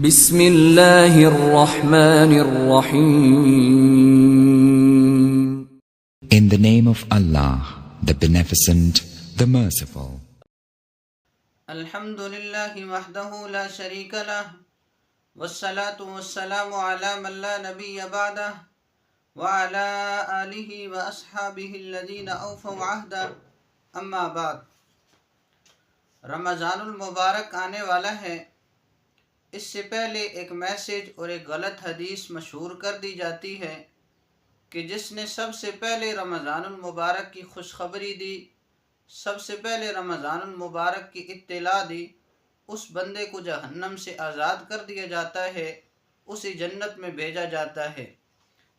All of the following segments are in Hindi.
बिस्मिल्लाहिर्रहमानिर्रहीम। In the name of Allah, the Beneficent, the Merciful. अल्हम्दुलिल्लाहि वहदहु ला शरीका लह वस्सलातु वस्सलामु अला मन ला नबिय्य बअदह व अला आलिहि व अस्हाबिहि अल्लज़ीना औफ़ौ अहदा अम्मा बाद। रमज़ानुल मुबारक आने वाला है। इससे पहले एक मैसेज और एक गलत हदीस मशहूर कर दी जाती है कि जिसने सबसे पहले रमज़ानुल मुबारक की खुशखबरी दी, सबसे पहले रमज़ानुल मुबारक की इत्तिला दी, उस बंदे को जहन्नम से आज़ाद कर दिया जाता है, उसे जन्नत में भेजा जाता है।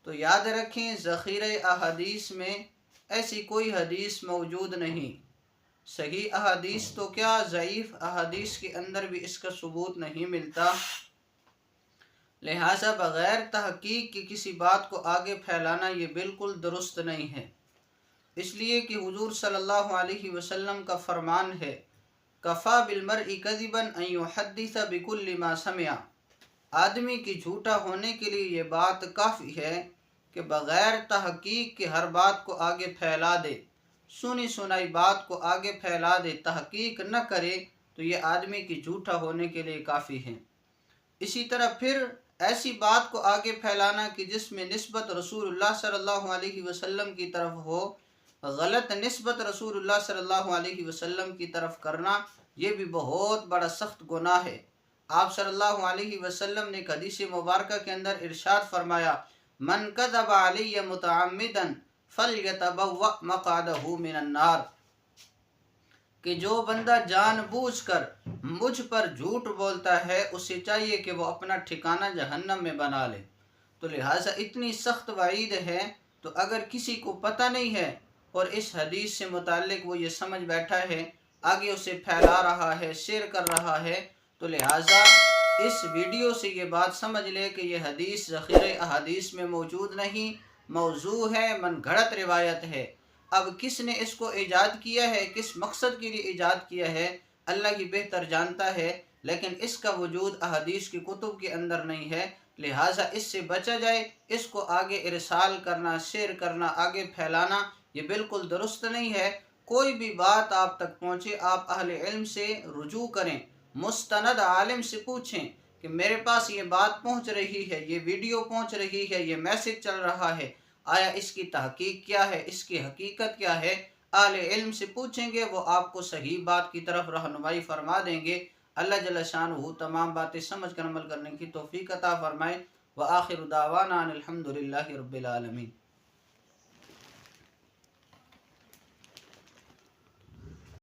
तो याद रखें, ज़ख़ीरे अहादीस में ऐसी कोई हदीस मौजूद नहीं। सही अहादीस तो क्या, ज़ईफ़ अहादीस के अंदर भी इसका सबूत नहीं मिलता। लिहाजा बग़ैर तहक़ीक़ की किसी बात को आगे फैलाना ये बिल्कुल दुरुस्त नहीं है। इसलिए कि हुज़ूर सल्लल्लाहु अलैहि वसल्लम का फरमान है, कफ़ा बिलमर्इ कज़िबन अन युहद्दिस बिकुल्लि मा समिअ। आदमी की झूठा होने के लिए ये बात काफ़ी है कि बग़ैर तहक़ीक़ के हर बात को आगे फैला दे, सुनी सुनाई बात को आगे फैला दे, तहक़ीक़ न करे तो ये आदमी की झूठा होने के लिए काफ़ी है। इसी तरह फिर ऐसी बात को आगे फैलाना कि जिसमें निस्बत रसूलुल्लाह सल्लल्लाहु अलैहि वसल्लम की तरफ हो, गलत निस्बत रसूलुल्लाह सल्लल्लाहु अलैहि वसल्लम की तरफ करना, ये भी बहुत बड़ा सख्त गुनाह है। आप सल्लल्लाहु अलैहि वसल्लम ने हदीस मुबारक के अंदर इरशाद फरमाया, मन कज़ब अलैया मुतअम्मिदन फल्यतबव्वअ मक़अदहु मिनन नार, कि जो बंदा जानबूझकर मुझ पर झूठ बोलता है उसे चाहिए कि वो अपना ठिकाना जहन्नम में बना ले। तो लिहाजा इतनी सख्त वाईद है, तो अगर किसी को पता नहीं है और इस हदीस से मुताल्लिक वो ये समझ बैठा है, आगे उसे फैला रहा है, शेयर कर रहा है, तो लिहाजा इस वीडियो से ये बात समझ ले कि ये हदीस ज़ख़ीरे अहादीस में मौजूद नहीं, मौजू है, मनगढ़ंत रिवायत है। अब किसने इसको ईजाद किया है, किस मकसद के लिए ईजाद किया है, अल्लाह ही बेहतर जानता है, लेकिन इसका वजूद अहादीस की कुतुब के अंदर नहीं है। लिहाजा इससे बचा जाए। इसको आगे इरसाल करना, शेयर करना, आगे फैलाना ये बिल्कुल दुरुस्त नहीं है। कोई भी बात आप तक पहुँचे, आप अहले इल्म से रुजू करें, मुस्तनद आलिम से पूछें कि मेरे पास ये बात पहुँच रही है, ये वीडियो पहुँच रही है, ये मैसेज चल रहा है, आया इसकी तहकीक क्या है, इसकी हकीकत क्या है। अहले इल्म से पूछेंगे, वो आपको सही बात की तरफ रहनुमाई फरमा देंगे। अल्लाह जल्ल शानुहु तमाम बातें समझ कर अमल करने की तौफीक अता फरमाए। व आखिर दावाना अनिल हम्दुलिल्लाहि रब्बिल आलमीन।